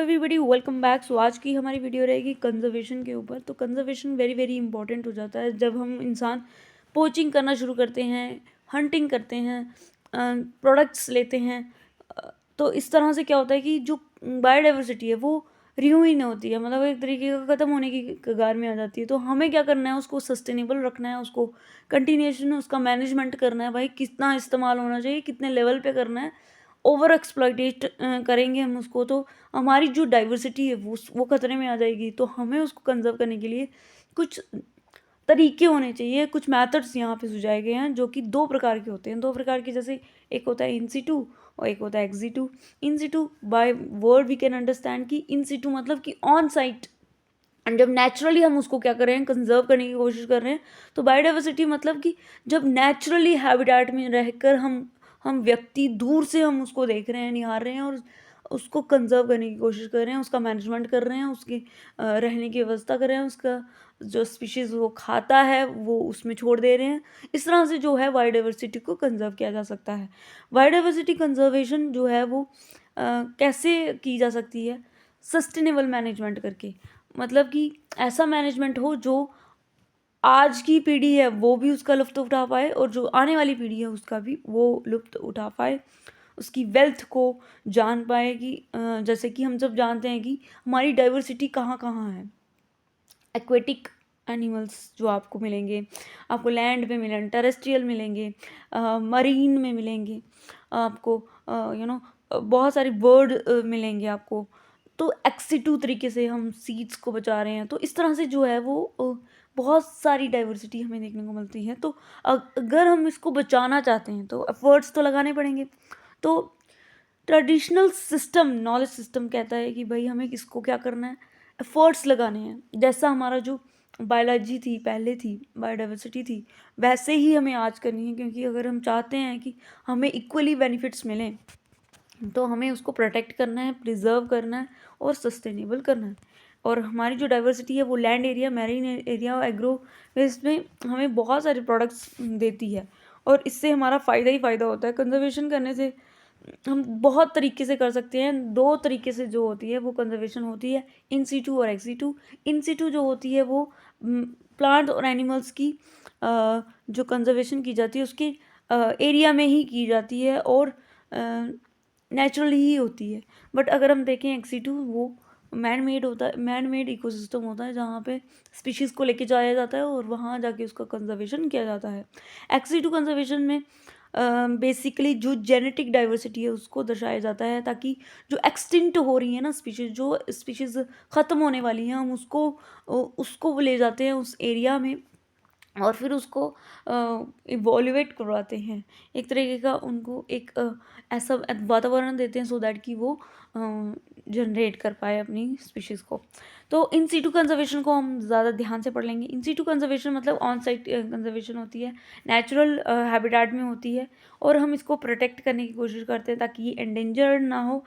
Everybody welcome back. सो आज की हमारी वीडियो रहेगी कंजर्वेशन के ऊपर। तो कंजर्वेशन वेरी वेरी इंपॉर्टेंट हो जाता है जब हम इंसान पोचिंग करना शुरू करते हैं, हंटिंग करते हैं, प्रोडक्ट्स लेते हैं। तो इस तरह से क्या होता है कि जो बायोडाइवर्सिटी है वो रिन्यू ही नहीं होती है, मतलब एक तरीके का ख़त्म होने की कगार में आ जाती है। तो हमें क्या करना है, उसको सस्टेनेबल रखना है, उसको कंटिन्यूएशन उसका मैनेजमेंट करना है। भाई कितना इस्तेमाल होना चाहिए, कितने लेवल पे करना है। ओवर एक्सप्लॉइटेट करेंगे हम उसको तो हमारी जो डाइवर्सिटी है वो खतरे में आ जाएगी। तो हमें उसको कंजर्व करने के लिए कुछ तरीके होने चाहिए, कुछ मेथड्स यहाँ पे सुझाए गए हैं जो कि दो प्रकार के होते हैं। दो प्रकार के, जैसे एक होता है इन सिटू और एक होता है ex situ. In situ by word we can understand कि इन सिटू मतलब कि ऑन साइट, एंड जब नेचुरली हम उसको क्या कर रहे हैं, कंजर्व करने की कोशिश कर रहे हैं। तो बायोडाइवर्सिटी मतलब कि जब नेचुरली हैबिटेट में रहकर हम व्यक्ति दूर से हम उसको देख रहे हैं, निहार रहे हैं और उसको कंजर्व करने की कोशिश कर रहे हैं, उसका मैनेजमेंट कर रहे हैं, उसकी रहने की व्यवस्था कर रहे हैं, उसका जो स्पीशीज़ वो खाता है वो उसमें छोड़ दे रहे हैं। इस तरह से जो है बायोडाइवर्सिटी को कंजर्व किया जा सकता है। बायोडाइवर्सिटी कंजर्वेशन जो है वो कैसे की जा सकती है, सस्टेनेबल मैनेजमेंट करके। मतलब कि ऐसा मैनेजमेंट हो जो आज की पीढ़ी है वो भी उसका लुत्फ़ उठा पाए और जो आने वाली पीढ़ी है उसका भी वो लुत्फ़ उठा पाए, उसकी वेल्थ को जान पाए कि जैसे कि हम सब जानते हैं कि हमारी डाइवर्सिटी कहाँ कहाँ है। एक्वेटिक एनिमल्स जो आपको मिलेंगे, आपको लैंड पे मिलेंगे, टेरेस्ट्रियल मिलेंगे, मरीन में मिलेंगे आपको, बहुत सारे बर्ड मिलेंगे आपको। तो एक्सिटू तरीके से हम सीड्स को बचा रहे हैं। तो इस तरह से जो है वो बहुत सारी डाइवर्सिटी हमें देखने को मिलती है। तो अगर हम इसको बचाना चाहते हैं तो एफर्ट्स तो लगाने पड़ेंगे। तो ट्रेडिशनल सिस्टम, नॉलेज सिस्टम कहता है कि भाई हमें इसको क्या करना है, एफर्ट्स लगाने हैं। जैसा हमारा जो बायोलॉजी थी पहले थी, बायोडाइवर्सिटी थी, वैसे ही हमें आज करनी है। क्योंकि अगर हम चाहते हैं कि हमें इक्वली बेनिफिट्स मिलें तो हमें उसको प्रोटेक्ट करना है, प्रिजर्व करना है और सस्टेनेबल करना है। और हमारी जो डाइवर्सिटी है वो लैंड एरिया, मैरीन एरिया और एग्रो वेस्ट में हमें बहुत सारे प्रोडक्ट्स देती है और इससे हमारा फ़ायदा ही फ़ायदा होता है। कंजर्वेशन करने से हम बहुत तरीके से कर सकते हैं। दो तरीके से जो होती है वो कंजर्वेशन होती है, इन सीटू और एक्स सीटू। इन सीटू जो होती है वो प्लांट और एनिमल्स की जो कंजर्वेशन की जाती है उसके एरिया में ही की जाती है और नेचुरली ही होती है। बट अगर हम देखें एक्स सीटू, वो मैन मेड होता है, मैन मेड इकोसिस्टम होता है जहाँ पे स्पीशीज़ को लेके जाया जाता है और वहाँ जाके उसका कंजर्वेशन किया जाता है। एक्स सीटू कंजर्वेशन में बेसिकली जो जेनेटिक डाइवर्सिटी है उसको दर्शाया जाता है, ताकि जो एक्सटिंक्ट हो रही है ना स्पीशीज़, जो स्पीशीज़ ख़त्म होने वाली हैं, हम उसको ले जाते हैं उस एरिया में और फिर उसको इवोल्यूएट करवाते हैं। एक तरीके का उनको एक ऐसा वातावरण देते हैं सो दैट कि वो जनरेट कर पाए अपनी स्पीशीज़ को। तो इन सीटू कंजर्वेशन को हम ज़्यादा ध्यान से पढ़ लेंगे। इन सीटू कंजर्वेशन मतलब ऑन साइट कंजर्वेशन होती है, नेचुरल हैबिटेट में होती है और हम इसको प्रोटेक्ट करने की कोशिश करते हैं ताकि ये एंडेंजर्ड ना हो।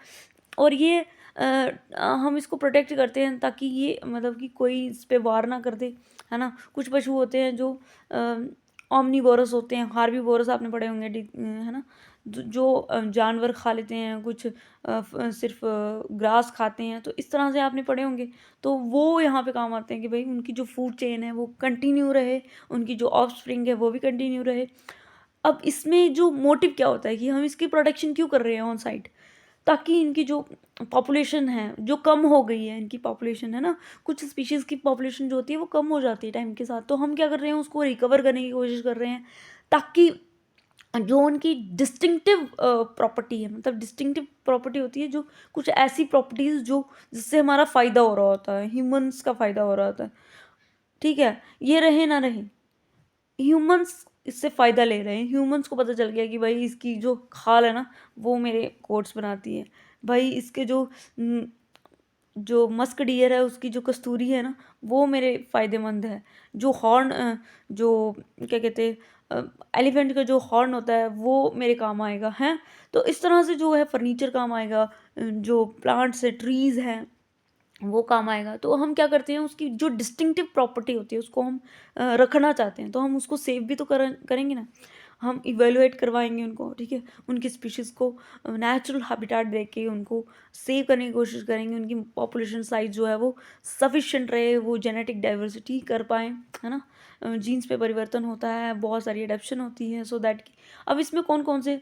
और ये हम इसको प्रोटेक्ट करते हैं ताकि ये मतलब कि कोई इस पे वार ना कर दे, है ना। कुछ पशु होते हैं जो ओमनीवोरस होते हैं, हार्बीवोरस आपने पढ़े होंगे, है ना, जो जानवर खा लेते हैं, कुछ सिर्फ ग्रास खाते हैं। तो इस तरह से आपने पढ़े होंगे। तो वो यहाँ पे काम आते हैं कि भाई उनकी जो फूड चेन है वो कंटिन्यू रहे, उनकी जो ऑफस्प्रिंग है वो भी कंटिन्यू रहे। अब इसमें जो मोटिव क्या होता है कि हम इसकी प्रोटेक्शन क्यों कर रहे हैं ऑन साइट, ताकि इनकी जो पॉपुलेशन है जो कम हो गई है, इनकी पॉपुलेशन है ना, कुछ स्पीशीज़ की पॉपुलेशन जो होती है वो कम हो जाती है टाइम के साथ। तो हम क्या कर रहे हैं, उसको रिकवर करने की कोशिश कर रहे हैं ताकि जो उनकी डिस्टिंक्टिव प्रॉपर्टी है, मतलब डिस्टिंक्टिव प्रॉपर्टी होती है जो कुछ ऐसी प्रॉपर्टीज़ जो जिससे हमारा फ़ायदा हो रहा होता है, ह्यूमंस का फ़ायदा हो रहा होता है, ठीक है, ये रहे ना रहे, ह्यूमंस इससे फ़ायदा ले रहे हैं। ह्यूमंस को पता चल गया कि भाई इसकी जो खाल है ना वो मेरे कोट्स बनाती है, भाई इसके जो मस्क डियर है उसकी जो कस्तूरी है ना वो मेरे फ़ायदेमंद है। जो हॉर्न, जो क्या कहते हैं, एलिफेंट का जो हॉर्न होता है वो मेरे काम आएगा, हैं। तो इस तरह से जो है फर्नीचर काम आएगा, जो प्लांट्स है, ट्रीज़ हैं, वो काम आएगा। तो हम क्या करते हैं, उसकी जो डिस्टिंक्टिव प्रॉपर्टी होती है उसको हम रखना चाहते हैं, तो हम उसको सेव भी तो करेंगे ना। हम इवेलुएट करवाएंगे उनको, ठीक है, उनकी स्पीशीज़ को नेचुरल हैबिटेट दे के उनको सेव करने की कोशिश करेंगे, उनकी पॉपुलेशन साइज जो है वो सफिशिएंट रहे, वो जेनेटिक डाइवर्सिटी कर पाएँ, है ना। जीन्स पे परिवर्तन होता है, बहुत सारी अडेप्शन होती है, सो दैट कि अब इसमें कौन कौन से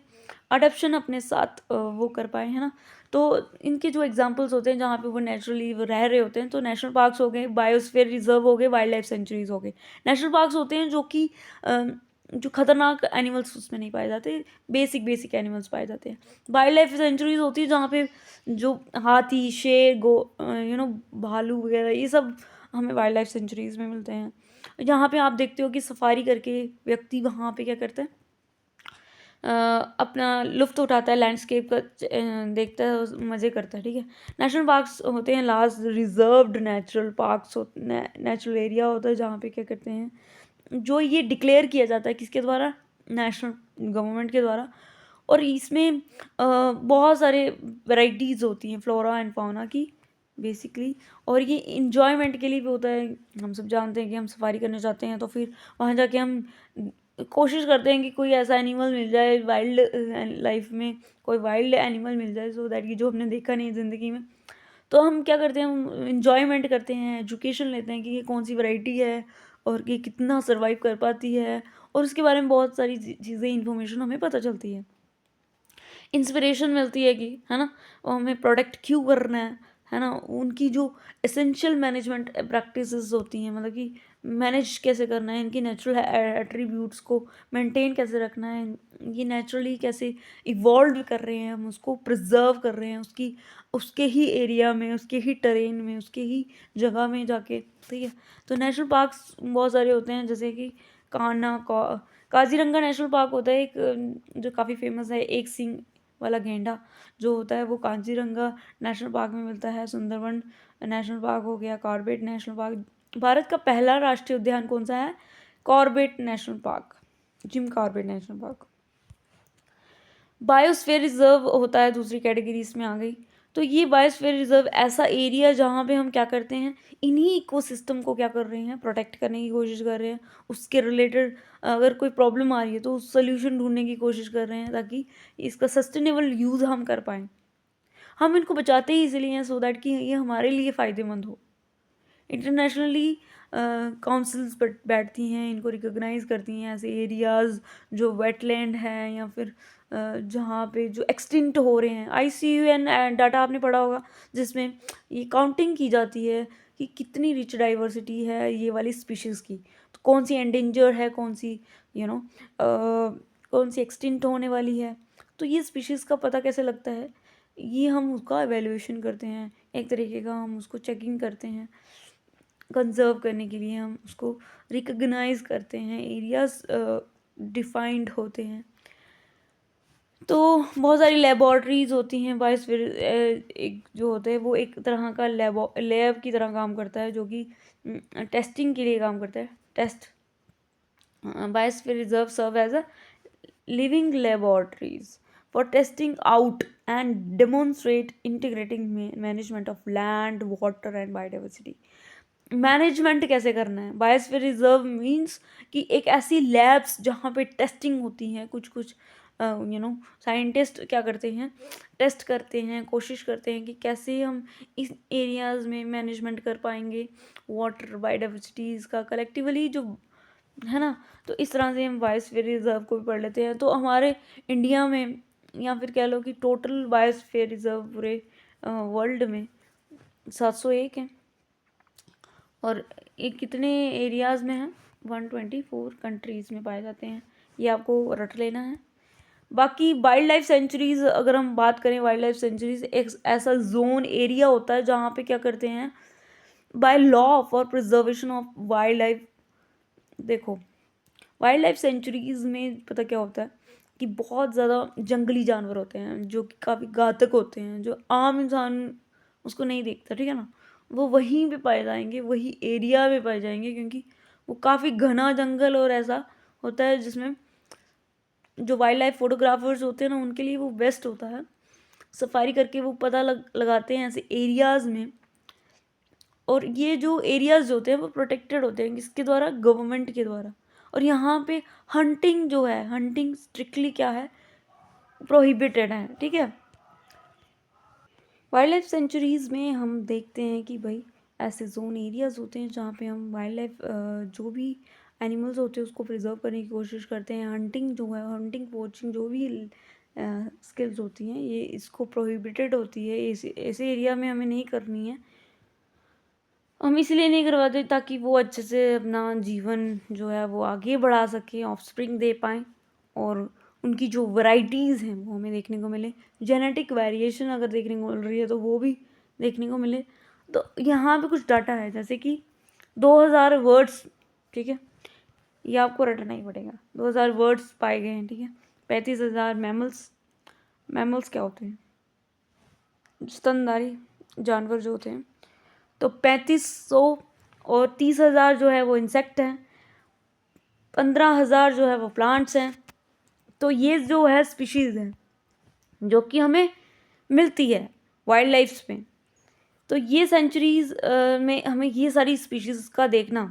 अडेप्शन अपने साथ वो कर पाए, है ना। तो इनके जो एग्जांपल्स होते हैं जहाँ पे वो नेचुरली वो रह रहे होते हैं, तो नेशनल पार्क्स हो गए, बायोस्फीयर रिजर्व हो गए, वाइल्ड लाइफ सेंचुरीज हो गए। नेशनल पार्क्स होते हैं जो कि जो खतरनाक एनिमल्स उसमें नहीं पाए जाते, बेसिक एनिमल्स पाए जाते हैं। वाइल्ड लाइफ सेंचुरीज होती है जहाँ पे जो हाथी, शेर, भालू वगैरह ये सब हमें वाइल्ड लाइफ सेंचुरीज में मिलते हैं। यहाँ पे आप देखते हो कि सफारी करके व्यक्ति वहाँ पे क्या करता है, अपना लुफ्त उठाता है, लैंडस्केप का देखता है, मज़े करता है, ठीक है। नेशनल पार्क्स होते हैं last reserved natural parks, natural area होता है जहाँ पे क्या करते हैं, जो ये डिक्लेयर किया जाता है किसके द्वारा, नेशनल गवर्नमेंट के द्वारा। और इसमें बहुत सारे वैराइटीज़ होती हैं फ्लोरा एंड फाउना की बेसिकली, और ये इंजॉयमेंट के लिए भी होता है। हम सब जानते हैं कि हम सफारी करने जाते हैं तो फिर वहाँ जाके हम कोशिश करते हैं कि कोई ऐसा एनिमल मिल जाए वाइल्ड लाइफ में, कोई वाइल्ड एनिमल मिल जाए, सो दैट कि जो हमने देखा नहीं ज़िंदगी में। तो हम क्या करते हैं, हम इंजॉयमेंट करते हैं, एजुकेशन लेते हैं कि ये कौन सी वैरायटी है और ये कितना सर्वाइव कर पाती है, और उसके बारे में बहुत सारी चीज़ें, इन्फॉर्मेशन हमें पता चलती है, इंस्पिरेशन मिलती है कि, है ना, और हमें प्रोटेक्ट क्यों करना है ना। उनकी जो एसेंशियल मैनेजमेंट प्रैक्टिसेस होती हैं, मतलब कि मैनेज कैसे करना है, इनकी नेचुरल एट्रीब्यूट्स को मेंटेन कैसे रखना है, ये नेचुरली कैसे इवॉल्व कर रहे हैं, हम उसको प्रिजर्व कर रहे हैं उसकी उसके ही एरिया में, उसके ही टेरेन में, उसके ही जगह में जाके, ठीक है। तो नेशनल पार्क्स बहुत सारे होते हैं, जैसे कि काजीरंगा नेशनल पार्क होता है एक, जो काफ़ी फेमस है, एक सिंग वाला गेंडा जो होता है वो काजीरंगा नेशनल पार्क में मिलता है। सुंदरवन नेशनल पार्क हो गया, कॉर्बेट नेशनल पार्क। भारत का पहला राष्ट्रीय उद्यान कौन सा है, Corbett national park, Jim Corbett national park. Biosphere reserve होता है, दूसरी कैटेगरी इसमें आ गई। तो ये बायोस्फीयर रिजर्व ऐसा एरिया जहाँ पे हम क्या करते हैं, इन्हीं इकोसिस्टम को क्या कर रहे हैं, प्रोटेक्ट करने की कोशिश कर रहे हैं। उसके रिलेटेड अगर कोई प्रॉब्लम आ रही है तो उस सोल्यूशन ढूंढने की कोशिश कर रहे हैं, ताकि इसका सस्टेनेबल यूज़ हम कर पाएँ। हम इनको बचाते ही इसलिए हैं, सो दैट कि ये हमारे लिए फ़ायदेमंद हो। इंटरनेशनली काउंसिल्स बैठती हैं, इनको रिकॉग्नाइज़ करती हैं ऐसे एरियाज़ जो वेटलैंड हैं, या फिर जहाँ पे जो एक्सटिंक्ट हो रहे हैं। IUCN डाटा आपने पढ़ा होगा, जिसमें ये काउंटिंग की जाती है कि कितनी रिच डाइवर्सिटी है ये वाली स्पीशीज़ की, तो कौन सी एंडेंजर है, कौन सी कौन सी एक्सटिंक्ट होने वाली है। तो ये स्पीशीज़ का पता कैसे लगता है, ये हम उसका एवेल्यूएशन करते हैं, एक तरीके का हम उसको चेकिंग करते हैं। कंजर्व करने के लिए हम उसको रिकग्नाइज करते हैं, एरियाज डिफाइंड होते हैं। तो बहुत सारी लेबॉर्ट्रीज़ होती हैं। बायोस्फीयर एक जो होता है वो एक तरह का लैब की तरह काम करता है, जो कि टेस्टिंग के लिए काम करता है। Biosphere reserve serve as a living laboratories for testing out and demonstrate integrating management of land, water and biodiversity। Management कैसे करना है, बायोस्फीयर रिजर्व मीन्स कि एक ऐसी लैब्स जहाँ पे टेस्टिंग होती है, कुछ साइंटिस्ट क्या करते हैं, टेस्ट करते हैं, कोशिश करते हैं कि कैसे हम इस एरियाज़ में मैनेजमेंट कर पाएंगे वाटर बायोडाइवर्सिटीज़ का कलेक्टिवली, जो है ना। तो इस तरह से हम बायोस्फीयर रिजर्व को भी पढ़ लेते हैं। तो हमारे इंडिया में, या फिर कह लो कि टोटल बायोस्फीयर रिजर्व पूरे वर्ल्ड में 701 हैं, और ये कितने एरियाज़ में हैं, 124 कंट्रीज़ में पाए जाते हैं। ये आपको रट लेना है। बाकी वाइल्ड लाइफ सेंचुरीज़ अगर हम बात करें, वाइल्ड लाइफ सेंचुरीज़ एक ऐसा जोन एरिया होता है जहाँ पे क्या करते हैं, by law for preservation of wild life. देखो, वाइल्ड लाइफ सेंचुरीज़ में पता क्या होता है कि बहुत ज़्यादा जंगली जानवर होते हैं जो कि काफ़ी घातक होते हैं, जो आम इंसान उसको नहीं देखता, ठीक है ना। वो वहीं पे पाए जाएंगे, वही एरिया में पाए जाएंगे, क्योंकि वो काफ़ी घना जंगल और ऐसा होता है जिसमें जो वाइल्ड लाइफ फोटोग्राफर्स होते हैं ना, उनके लिए वो बेस्ट होता है। सफारी करके वो पता लगाते हैं ऐसे एरियाज़ में। और ये जो एरियाज़ होते हैं वो प्रोटेक्टेड होते हैं, किसके द्वारा, गवर्नमेंट के द्वारा। और यहाँ पे हंटिंग जो है, हंटिंग स्ट्रिक्टली क्या है, प्रोहिबिटेड है, ठीक है। वाइल्ड लाइफ सेंचुरीज़ में हम देखते हैं कि भाई ऐसे जोन एरियाज़ होते हैं जहाँ पे हम वाइल्ड लाइफ जो भी एनिमल्स होते हैं उसको प्रिजर्व करने की कोशिश करते हैं। हंटिंग जो है, हंटिंग पोचिंग जो भी स्किल्स होती हैं ये इसको प्रोहिबिटेड होती है, ऐसे एरिया में हमें नहीं करनी है। हम इसलिए नहीं करवाते ताकि वो अच्छे से अपना जीवन जो है वो आगे बढ़ा सकें, ऑफस्प्रिंग दे पाएँ और उनकी जो वैराइटीज़ हैं वो हमें देखने को मिले। जेनेटिक वेरिएशन अगर देखने को मिल रही है तो वो भी देखने को मिले। तो यहाँ पे कुछ डाटा है जैसे कि 2000 वर्ड्स, ठीक है, ये आपको रटना ही पड़ेगा। 2000 वर्ड्स पाए गए हैं, ठीक है। 35,000 मैमल्स क्या होते हैं, स्तनधारी जानवर जो होते हैं। तो 3500 और 30,000 जो है वो इंसेक्ट हैं, 15,000 जो है वो प्लांट्स हैं। तो ये जो है स्पीशीज़ हैं जो कि हमें मिलती है वाइल्ड लाइफ में। तो ये सेंचुरीज़ में हमें ये सारी स्पीशीज़ का देखना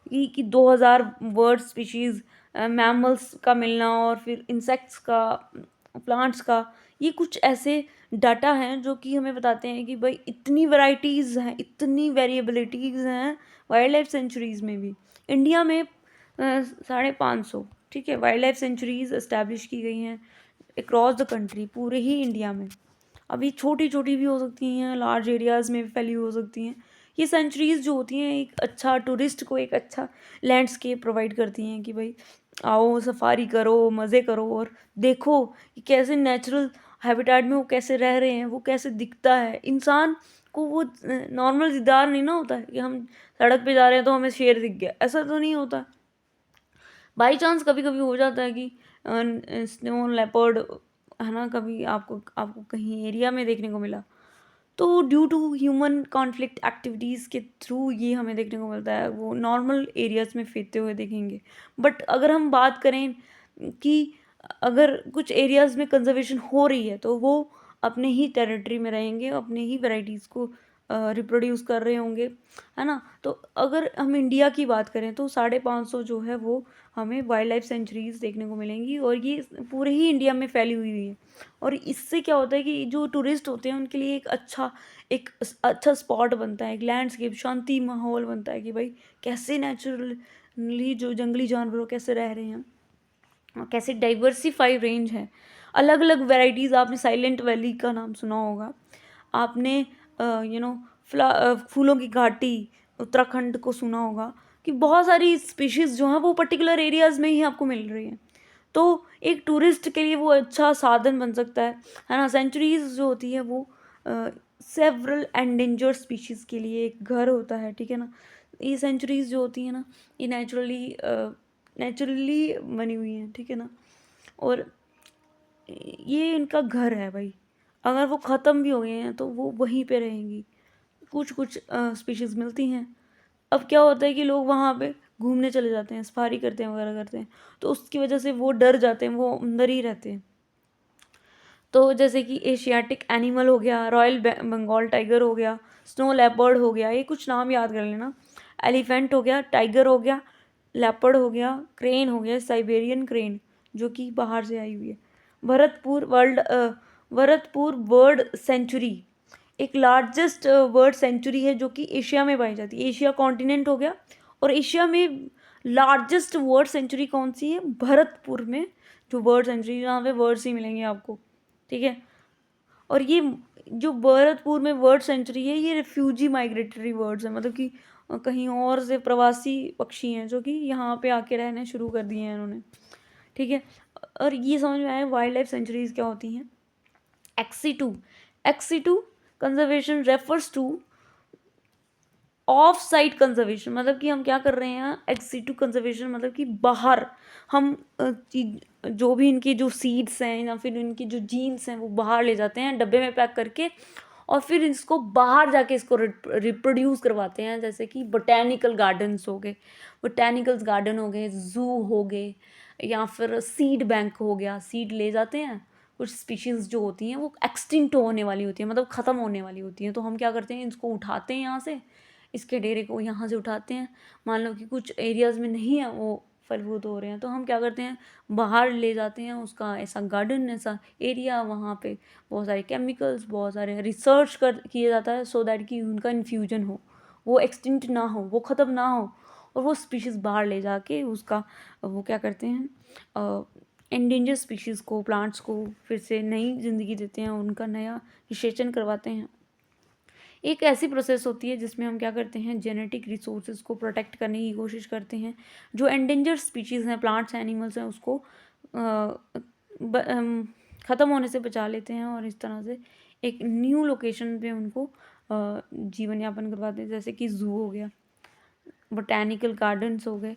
कि 2000 वर्ड स्पीशीज़, मैमल्स का मिलना और फिर इंसेक्ट्स का, प्लांट्स का, ये कुछ ऐसे डाटा हैं जो कि हमें बताते हैं कि भाई इतनी वैराइटीज़ हैं, इतनी वेरिएबिलिटीज़ हैं वाइल्ड लाइफ सेंचुरीज़ में भी। इंडिया में 550, ठीक है, वाइल्ड लाइफ सेंचुरीज़ इस्टेब्लिश की गई हैं अक्रॉस द कंट्री, पूरे ही इंडिया में। अभी छोटी छोटी भी हो सकती हैं, लार्ज एरियाज़ में भी फैली हो सकती हैं। ये सेंचुरीज़ जो होती हैं एक अच्छा टूरिस्ट को एक अच्छा लैंडस्केप प्रोवाइड करती हैं कि भाई आओ सफारी करो, मज़े करो और देखो कि कैसे नेचुरल हैबिटेट में वो कैसे रह रहे हैं, वो कैसे दिखता है। इंसान को वो नॉर्मल दीदार नहीं ना होता है कि हम सड़क पे जा रहे हैं तो हमें शेर दिख गया, ऐसा तो नहीं होता। बाई चांस कभी कभी हो जाता है कि स्नो लेपर्ड है ना, कभी आपको आपको कहीं एरिया में देखने को मिला, तो due to human conflict activities के थ्रू ये हमें देखने को मिलता है, वो नॉर्मल एरियाज़ में फिरते हुए देखेंगे। बट अगर हम बात करें कि अगर कुछ एरियाज़ में कंजर्वेशन हो रही है तो वो अपने ही टेरिटरी में रहेंगे, अपने ही वैराइटीज़ को रिप्रोड्यूस कर रहे होंगे, है ना। तो अगर हम इंडिया की बात करें तो 550 जो है वो हमें वाइल्ड लाइफ सेंचुरीज़ देखने को मिलेंगी और ये पूरे ही इंडिया में फैली हुई है। और इससे क्या होता है कि जो टूरिस्ट होते हैं उनके लिए एक अच्छा स्पॉट बनता है, एक लैंडस्केप, शांति माहौल बनता है कि भाई कैसे नेचुरली जो जंगली जानवर कैसे रह रहे हैं, कैसे डाइवर्सिफाई रेंज है, अलग अलग वैराइटीज़। आपने साइलेंट वैली का नाम सुना होगा, आपने फूलों की घाटी उत्तराखंड को सुना होगा कि बहुत सारी स्पीशीज़ जो हैं वो पर्टिकुलर एरियाज़ में ही आपको मिल रही हैं। तो एक टूरिस्ट के लिए वो अच्छा साधन बन सकता है ना। सेंचुरीज़ जो होती है वो सेवरल एंडेंजर्ड स्पीशीज़ के लिए एक घर होता है, ठीक है ना। ये सेंचुरीज़ जो होती हैं ना ये नेचुरली बनी हुई हैं, ठीक है ना। और ये इनका घर है भाई, अगर वो ख़त्म भी हो गए हैं तो वो वहीं पे रहेंगी। कुछ कुछ स्पीशीज़ मिलती हैं। अब क्या होता है कि लोग वहाँ पे घूमने चले जाते हैं, सफारी करते हैं वगैरह करते हैं, तो उसकी वजह से वो डर जाते हैं, वो अंदर ही रहते हैं। तो जैसे कि एशियाटिक एनिमल हो गया, रॉयल बंगाल टाइगर हो गया, स्नो लेपर्ड हो गया, ये कुछ नाम याद कर लेना। एलिफेंट हो गया, टाइगर हो गया, लेपर्ड हो गया, क्रेन हो गया, साइबेरियन क्रेन जो कि बाहर से आई हुई है। भरतपुर बर्ड सेंचुरी एक लार्जेस्ट बर्ड सेंचुरी है जो कि एशिया में पाई जाती है। एशिया कॉन्टिनेंट हो गया और एशिया में लार्जेस्ट बर्ड सेंचुरी कौन सी है, भरतपुर में जो बर्ड सेंचुरी, जहाँ पे बर्ड्स ही मिलेंगे आपको, ठीक है। और ये जो भरतपुर में बर्ड सेंचुरी है ये रिफ्यूजी माइग्रेटरी बर्ड्स है, मतलब कि कहीं और से प्रवासी पक्षी हैं जो कि यहाँ पे आके रहने शुरू कर दिए हैं इन्होंने, ठीक है। और ये समझ में आया वाइल्ड लाइफ सेंचुरीज क्या होती हैं। Ex situ conservation refers to off site conservation, मतलब कि हम क्या कर रहे हैं, एक्सी2 कंजर्वेशन मतलब कि बाहर हम जो भी इनकी जो सीड्स हैं या फिर इनकी जो जीन्स हैं वो बाहर ले जाते हैं डब्बे में पैक करके और फिर इसको बाहर जाके इसको रिप्रोड्यूस करवाते हैं। जैसे कि बोटेनिकल गार्डन्स हो गए, बोटेनिकल्स गार्डन हो गए, जू हो गए, या फिर सीड बैंक हो गया, सीड ले जाते हैं। कुछ स्पीशीज़ जो होती हैं वो एक्सटिंक्ट होने वाली होती हैं, मतलब ख़त्म होने वाली होती हैं, तो हम क्या करते हैं इसको उठाते हैं यहाँ से, इसके डेरे को यहाँ से उठाते हैं। मान लो कि कुछ एरियाज़ में नहीं है वो फलवूद हो रहे हैं, तो हम क्या करते हैं, बाहर ले जाते हैं उसका ऐसा गार्डन, ऐसा एरिया, वहाँ पे बहुत सारे केमिकल्स, बहुत सारे रिसर्च किया जाता है सो दैट कि उनका इन्फ्यूजन हो, वो एक्सटिंक्ट ना हो, वो ख़त्म ना हो, और वो स्पीशीज़ बाहर ले जाके उसका वो क्या करते हैं, एंडेंजर स्पीशीज़ को, प्लांट्स को फिर से नई ज़िंदगी देते हैं, उनका नया निषेचन करवाते हैं। एक ऐसी प्रोसेस होती है जिसमें हम क्या करते हैं, जेनेटिक रिसोर्सेज को प्रोटेक्ट करने की कोशिश करते हैं, जो एंडेंजर स्पीशीज़ हैं, प्लांट्स एनिमल्स हैं, उसको ख़त्म होने से बचा लेते हैं, और इस तरह से एक न्यू लोकेशन पे उनको जीवन यापन करवाते हैं, जैसे कि ज़ू हो गया, बोटैनिकल गार्डन्स हो गए,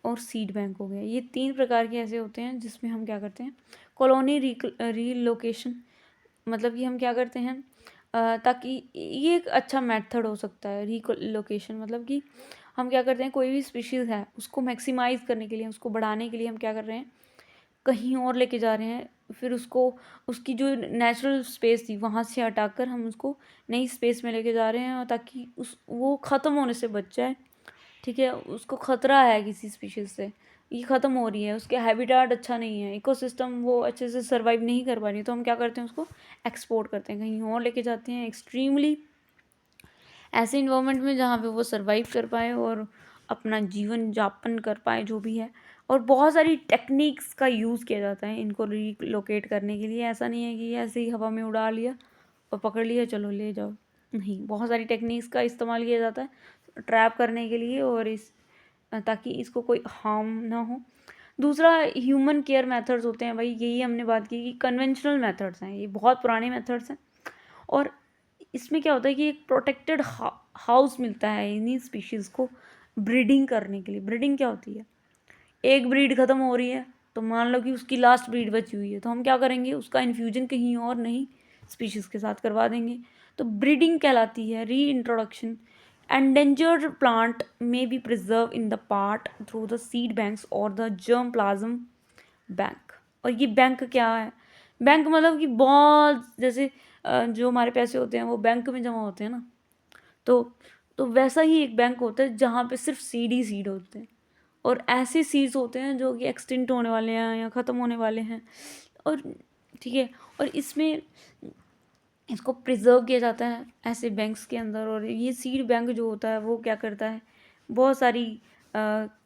और सीड बैंक हो गया। ये 3 प्रकार के ऐसे होते हैं जिसमें हम क्या करते हैं, कॉलोनी रीलोकेशन, मतलब कि हम क्या करते हैं, ताकि ये एक अच्छा मेथड हो सकता है रीलोकेशन, मतलब कि हम क्या करते हैं, कोई भी स्पीशीज़ है उसको मैक्सिमाइज़ करने के लिए, उसको बढ़ाने के लिए हम क्या कर रहे हैं, कहीं और लेके जा रहे हैं, फिर उसको उसकी जो नेचुरल स्पेस थी वहाँ से हटाकर हम उसको नई स्पेस में लेके जा रहे हैं, ताकि वो ख़त्म होने से बच जाए। ठीक है, उसको ख़तरा है किसी स्पीशीज़ से, ये ख़त्म हो रही है, उसके हैबिटाट अच्छा नहीं है, इकोसिस्टम वो अच्छे से सर्वाइव नहीं कर पा रही, तो हम क्या करते हैं, उसको एक्सपोर्ट करते हैं, कहीं और लेके जाते हैं, एक्सट्रीमली ऐसे इन्वायरमेंट में जहाँ पे वो सर्वाइव कर पाए और अपना जीवन यापन कर पाए, जो भी है। और बहुत सारी टेक्निक्स का यूज़ किया जाता है इनको रीलोकेट करने के लिए। ऐसा नहीं है कि ऐसे ही हवा में उड़ा लिया और पकड़ लिया, चलो ले जाओ, नहीं, बहुत सारी टेक्निक्स का इस्तेमाल किया जाता है ट्रैप करने के लिए, और ताकि इसको कोई हार्म ना हो। दूसरा, ह्यूमन केयर मेथड्स होते हैं भाई, यही हमने बात की कि कन्वेंशनल मेथड्स हैं, ये बहुत पुराने मेथड्स हैं, और इसमें क्या होता है कि एक प्रोटेक्टेड हाउस मिलता है इन्हीं स्पीशीज़ को ब्रीडिंग करने के लिए। ब्रीडिंग क्या होती है, एक ब्रीड ख़त्म हो रही है, तो मान लो कि उसकी लास्ट ब्रीड बची हुई है, तो हम क्या करेंगे, उसका इन्फ्यूजन कहीं और नई स्पीशीज़ के साथ करवा देंगे, तो ब्रीडिंग कहलाती है री introduction. endangered plant may be preserved in the part through the seed banks or the germplasm bank. और ये बैंक क्या है, बैंक मतलब कि बहुत जैसे जो हमारे पैसे होते हैं वो बैंक में जमा होते हैं ना, तो वैसा ही एक बैंक होता है जहाँ पे सिर्फ सीड ही सीड होते हैं, और ऐसे सीड्स होते हैं जो कि एक्सटिंक्ट होने वाले हैं या ख़त्म होने वाले हैं, और ठीक है, और इसमें इसको प्रिजर्व किया जाता है ऐसे बैंक्स के अंदर। और ये सीड बैंक जो होता है वो क्या करता है, बहुत सारी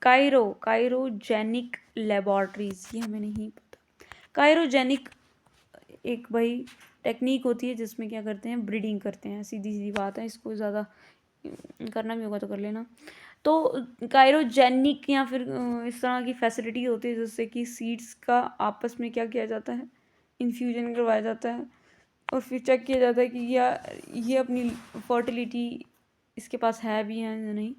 कायरोजेनिक लेबॉर्ट्रीज, ये हमें नहीं पता, कायरोजेनिक एक भाई टेक्निक होती है जिसमें क्या करते हैं, ब्रीडिंग करते हैं, सीधी सीधी बात है, इसको ज़्यादा करना भी होगा तो कर लेना। तो कायरोजेनिक या फिर इस तरह की फैसिलिटी होती है जिससे कि सीड्स का आपस में क्या किया जाता है, इन्फ्यूजन करवाया जाता है, और फिर चेक किया जाता है कि ये अपनी फर्टिलिटी इसके पास है भी है या नहीं।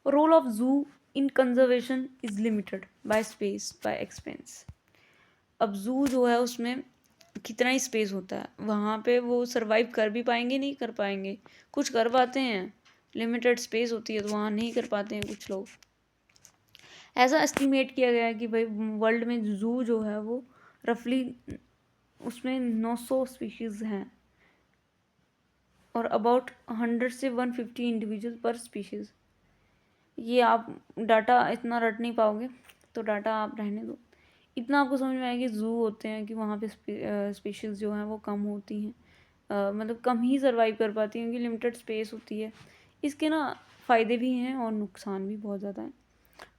Role of zoo in conservation is limited by space by expense. अब जू जो है उसमें कितना ही स्पेस होता है, वहाँ पे वो सरवाइव कर भी पाएंगे, नहीं कर पाएंगे, कुछ कर पाते हैं, लिमिटेड स्पेस होती है तो वहाँ नहीं कर पाते हैं कुछ लोग। ऐसा एस्टिमेट किया गया है कि भाई वर्ल्ड में जू जो है वो रफली उसमें 900 स्पीशीज़ हैं, और अबाउट 100 से 150 इंडिविजुअल पर स्पीशीज़। ये आप डाटा इतना रट नहीं पाओगे, तो डाटा आप रहने दो, इतना आपको समझ में आएगा कि ज़ू होते हैं कि वहाँ पे स्पीशीज़ जो हैं वो कम होती हैं, मतलब कम ही सर्वाइव कर पाती हैं क्योंकि लिमिटेड स्पेस होती है। इसके ना फ़ायदे भी हैं और नुकसान भी बहुत ज़्यादा हैं।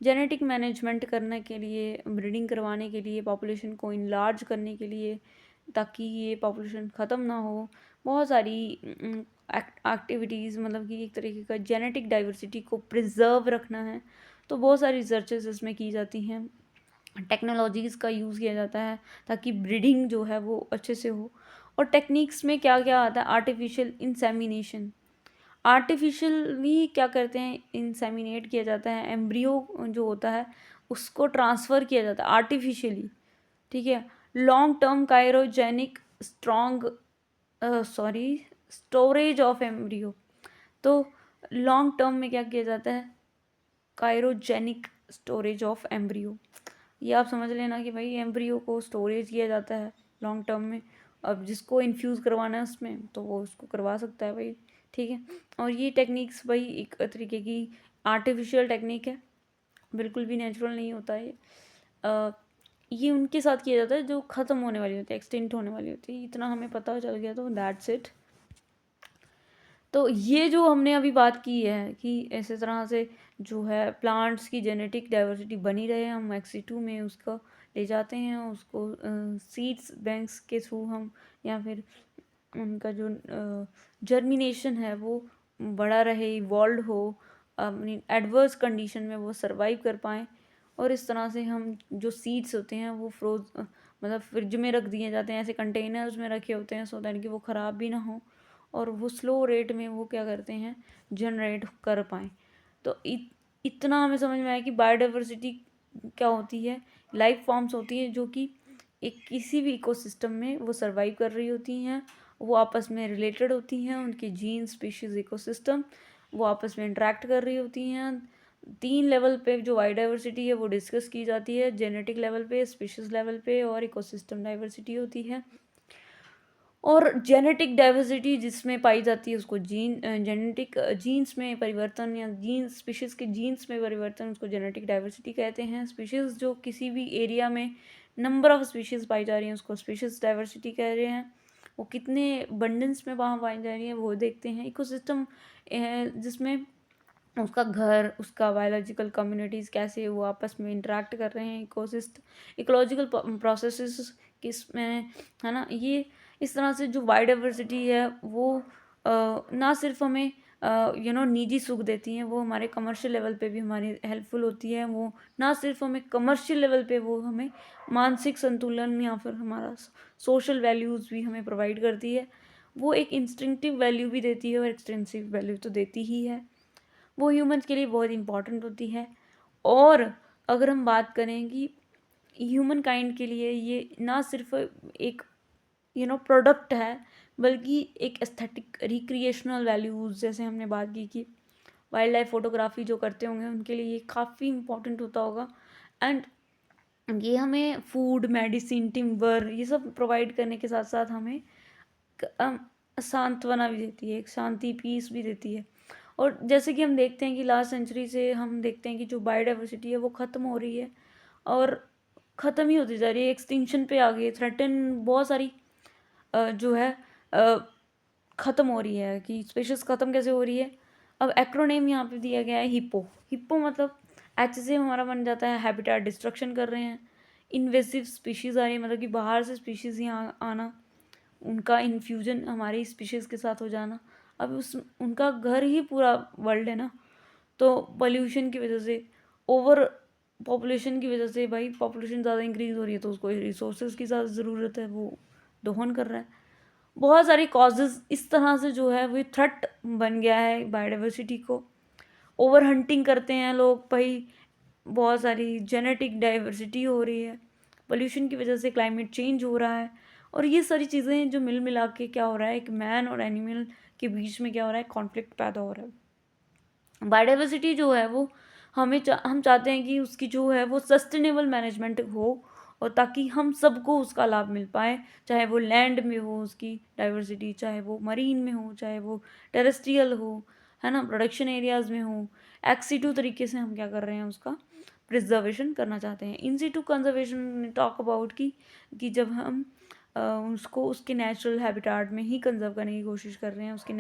जेनेटिक मैनेजमेंट करने के लिए, ब्रीडिंग करवाने के लिए, पॉपुलेशन को इनलार्ज करने के लिए, ताकि ये पॉपुलेशन ख़त्म ना हो, बहुत सारी एक्टिविटीज़, मतलब कि एक तरीके का जेनेटिक डाइवर्सिटी को प्रिजर्व रखना है, तो बहुत सारी रिसर्चेस इसमें की जाती हैं, टेक्नोलॉजीज़ का यूज़ किया जाता है ताकि ब्रीडिंग जो है वो अच्छे से हो। और टेक्निक्स में क्या क्या आता है, आर्टिफिशियल इंसेमिनेशन, आर्टिफिशियली क्या करते हैं, इंसेमिनेट किया जाता है, एम्ब्रियो जो होता है उसको ट्रांसफ़र किया जाता है आर्टिफिशियली, ठीक है। Long term cryogenic storage of embryo, तो लॉन्ग टर्म में क्या किया जाता है, कायरोजेनिक स्टोरेज ऑफ एम्ब्रियो, ये आप समझ लेना कि भाई एम्ब्रियो को स्टोरेज किया जाता है लॉन्ग टर्म में। अब जिसको इन्फ्यूज़ करवाना है उसमें तो वो उसको करवा सकता है भाई, ठीक है। और ये टेक्निक्स भाई एक तरीके की आर्टिफिशियल टेक्निक है, बिल्कुल भी नेचुरल नहीं होता है। ये उनके साथ किया जाता है जो ख़त्म होने वाली होती है, एक्सटिंक्ट होने वाली होती है। इतना हमें पता चल गया तो दैट्स इट। तो ये जो हमने अभी बात की है कि ऐसे तरह से जो है प्लांट्स की जेनेटिक डाइवर्सिटी बनी रहे, हम XC2 में उसको ले जाते हैं, उसको सीड्स बैंक्स के थ्रू हम, या फिर उनका जो जर्मिनेशन है वो बड़ा रहे, इवॉल्व हो, अपनी एडवर्स कंडीशन में वो सरवाइव कर पाएँ। और इस तरह से हम जो सीड्स होते हैं वो मतलब फ्रिज में रख दिए जाते हैं, ऐसे कंटेनर्स में रखे होते हैं, सो दैट कि वो ख़राब भी ना हो और वो स्लो रेट में वो क्या करते हैं, जनरेट कर पाएँ। तो इतना हमें समझ में आया कि बायोडाइवर्सिटी क्या होती है। लाइफ फॉर्म्स होती हैं जो कि एक किसी भी इकोसिस्टम में वो सर्वाइव कर रही होती हैं, वो आपस में रिलेटेड होती हैं, उनके जीन, स्पीशीज़, इकोसिस्टम वो आपस में इंटरेक्ट कर रही होती हैं। 3 लेवल पे जो बायोडाइवर्सिटी है वो डिस्कस की जाती है, जेनेटिक लेवल पे, स्पीशीज़ लेवल पे और इकोसिस्टम डाइवर्सिटी होती है। और जेनेटिक डाइवर्सिटी जिसमें पाई जाती है उसको जेनेटिक जीन्स में परिवर्तन, या जीन्स स्पीशीज़ के जीन्स में परिवर्तन, उसको जेनेटिक डाइवर्सिटी कहते हैं। स्पीशीज़ जो किसी भी एरिया में नंबर ऑफ़ स्पीशीज़ पाई जा रही हैं उसको स्पीशीज़ डाइवर्सिटी कह रहे हैं। वो कितने बंडेंस में वहाँ पाई जा रही हैं वो देखते हैं। इकोसिस्टम जिसमें उसका घर, उसका बायोलॉजिकल कम्युनिटीज़ कैसे वो आपस में इंटरेक्ट कर रहे हैं, इकोलॉजिकल प्रोसेसेस किस में है ना। ये इस तरह से जो बायोडाइवर्सिटी है वो ना सिर्फ हमें निजी सुख देती हैं, वो हमारे कमर्शियल लेवल पे भी हमारी हेल्पफुल होती है। वो ना सिर्फ हमें कमर्शियल लेवल पे वो हमें मानसिक संतुलन या फिर हमारा सोशल वैल्यूज़ भी हमें प्रोवाइड करती है। वो एक इंस्टिंक्टिव वैल्यू भी देती है और एक्सटेंसिव वैल्यू तो देती ही है। वो ह्यूमन्स के लिए बहुत इम्पॉर्टेंट होती है। और अगर हम बात करें कि ह्यूमन काइंड के लिए ये ना सिर्फ एक प्रोडक्ट है, बल्कि एक एस्थेटिक रिक्रिएशनल वैल्यूज़, जैसे हमने बात की कि वाइल्ड लाइफ फोटोग्राफी जो करते होंगे उनके लिए ये काफ़ी इम्पॉर्टेंट होता होगा। एंड ये हमें फूड, मेडिसिन, टिम्बर ये सब प्रोवाइड करने के साथ साथ हमें सांत्वना भी देती है, एक शांति, पीस भी देती है। और जैसे कि हम देखते हैं कि लास्ट सेंचुरी से हम देखते हैं कि जो बायोडाइवर्सिटी है वो ख़त्म हो रही है और ख़त्म ही होती जा रही है, एक्सटिंक्शन पे आ गई है, थ्रेटन बहुत सारी जो है ख़त्म हो रही है। कि स्पेशीज़ ख़त्म कैसे हो रही है, अब एक्रोनेम यहाँ पे दिया गया है हिप्पो। हिप्पो मतलब H से हमारा बन जाता है हैबिटेट डिस्ट्रक्शन कर रहे हैं, इन्वेसिव स्पीशीज़ आ रही है, मतलब कि बाहर से स्पीशीज़ यहाँ आना, उनका इन्फ्यूजन हमारी स्पीशीज़ के साथ हो जाना। अब उनका घर ही पूरा वर्ल्ड है ना, तो पोल्यूशन की वजह से, ओवर पॉपुलेशन की वजह से, भाई पॉपुलेशन ज़्यादा इंक्रीज़ हो रही है तो उसको रिसोर्सेज की ज़्यादा ज़रूरत है, वो दोहन कर रहा है। बहुत सारी कॉजेज़ इस तरह से जो है वो थ्रेट बन गया है बायोडाइवर्सिटी को। ओवर हंटिंग करते हैं लोग भाई, बहुत सारी जेनेटिक डाइवर्सिटी हो रही है, पोल्यूशन की वजह से क्लाइमेट चेंज हो रहा है। और ये सारी चीज़ें जो मिल मिला के क्या हो रहा है, एक मैन और एनिमल के बीच में क्या हो रहा है, कॉन्फ्लिक्ट पैदा हो रहा है। बायोडाइवर्सिटी जो है वो हम चाहते हैं कि उसकी जो है वो सस्टेनेबल मैनेजमेंट हो, और ताकि हम सबको उसका लाभ मिल पाए, चाहे वो लैंड में हो उसकी डाइवर्सिटी, चाहे वो मरीन में हो, चाहे वो टेरेस्ट्रियल हो, है ना, प्रोडक्शन एरियाज़ में हो। XC2 तरीके से हम क्या कर रहे हैं, उसका प्रिजर्वेशन करना चाहते हैं। इन सिटू कंजर्वेशन टॉक अबाउट कि जब हम उसको उसके नेचुरल हैबिटेट में ही कंजर्व करने की कोशिश कर रहे हैं, उसके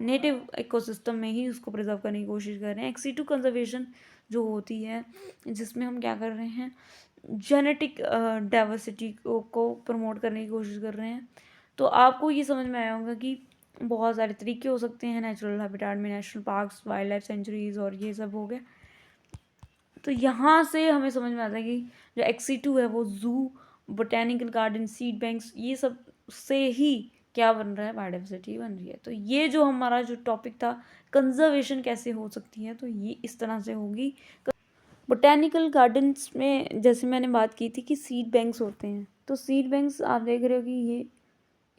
नेटिव इकोसिस्टम में ही उसको प्रिजर्व करने की कोशिश कर रहे हैं। XC2 कंजर्वेशन जो होती है, जिसमें हम क्या कर रहे हैं, जेनेटिक डाइवर्सिटी को प्रमोट करने की कोशिश कर रहे हैं। तो आपको ये समझ में आया होगा कि बहुत सारे तरीके हो सकते हैं नेचुरल हैबिटेट में, national parks, wild life sanctuaries और ये सब हो गया। तो यहाँ से हमें समझ में आता है कि जो XC2 है वो जू, बोटेनिकल गार्डन, सीड बैंक्स, ये सब से ही क्या बन रहा है, बायोडाइवर्सिटी बन रही है। तो ये जो हमारा जो टॉपिक था, कंजर्वेशन कैसे हो सकती है, तो ये इस तरह से होगी। बोटेनिकल गार्डन्स में जैसे मैंने बात की थी कि सीड बैंक्स होते हैं, तो सीड बैंक्स आप देख रहे हो कि ये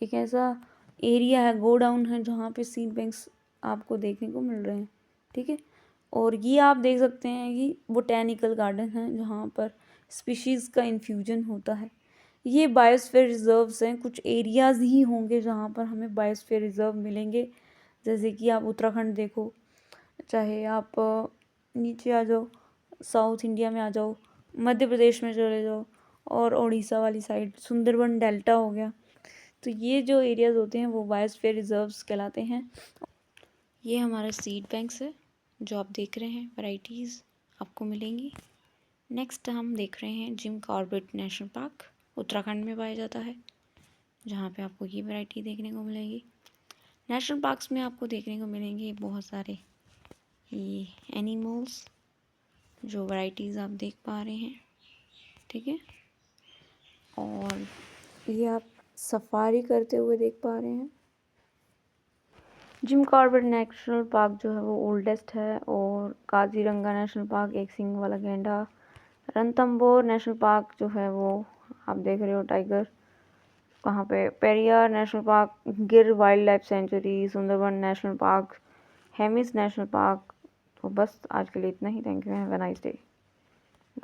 एक ऐसा एरिया है, गोडाउन है, जहाँ पे सीड बैंक्स आपको देखने को मिल रहे हैं, ठीक है। और ये आप देख सकते हैं कि बोटेनिकल गार्डन है जहाँ पर स्पीशीज़ का इन्फ्यूजन होता है। ये बायोस्फीयर रिजर्व्स हैं, कुछ एरियाज़ ही होंगे जहाँ पर हमें बायोस्फीयर रिजर्व मिलेंगे। जैसे कि आप उत्तराखंड देखो, चाहे आप नीचे आ जाओ, साउथ इंडिया में आ जाओ, मध्य प्रदेश में चले जाओ, और उड़ीसा वाली साइड सुंदरबन डेल्टा हो गया। तो ये जो एरियाज़ होते हैं वो बायोस्फीयर रिजर्व्स कहलाते हैं। ये हमारा सीड बैंक्स है जो आप देख रहे हैं, वैरायटीज़ आपको मिलेंगी। नेक्स्ट हम देख रहे हैं Jim Corbett national park, Uttarakhand में पाया जाता है, जहाँ पे आपको ये वैरायटी देखने को मिलेगी। नेशनल पार्क्स में आपको देखने को मिलेंगे बहुत सारे ये एनिमल्स, जो वैरायटीज़ आप देख पा रहे हैं, ठीक है। और ये आप सफारी करते हुए देख पा रहे हैं। जिम कॉर्बेट नेशनल पार्क जो है वो ओल्डेस्ट है, और काजीरंगा नेशनल पार्क एक सींग वाला गैंडा, रणथंभौर नेशनल पार्क जो है वो आप देख रहे हो टाइगर, कहाँ पे, Periyar national park, Gir wildlife sanctuary, Sundarban national park, Hemis national park. तो बस आज के लिए इतना ही। Thank you, have a nice day.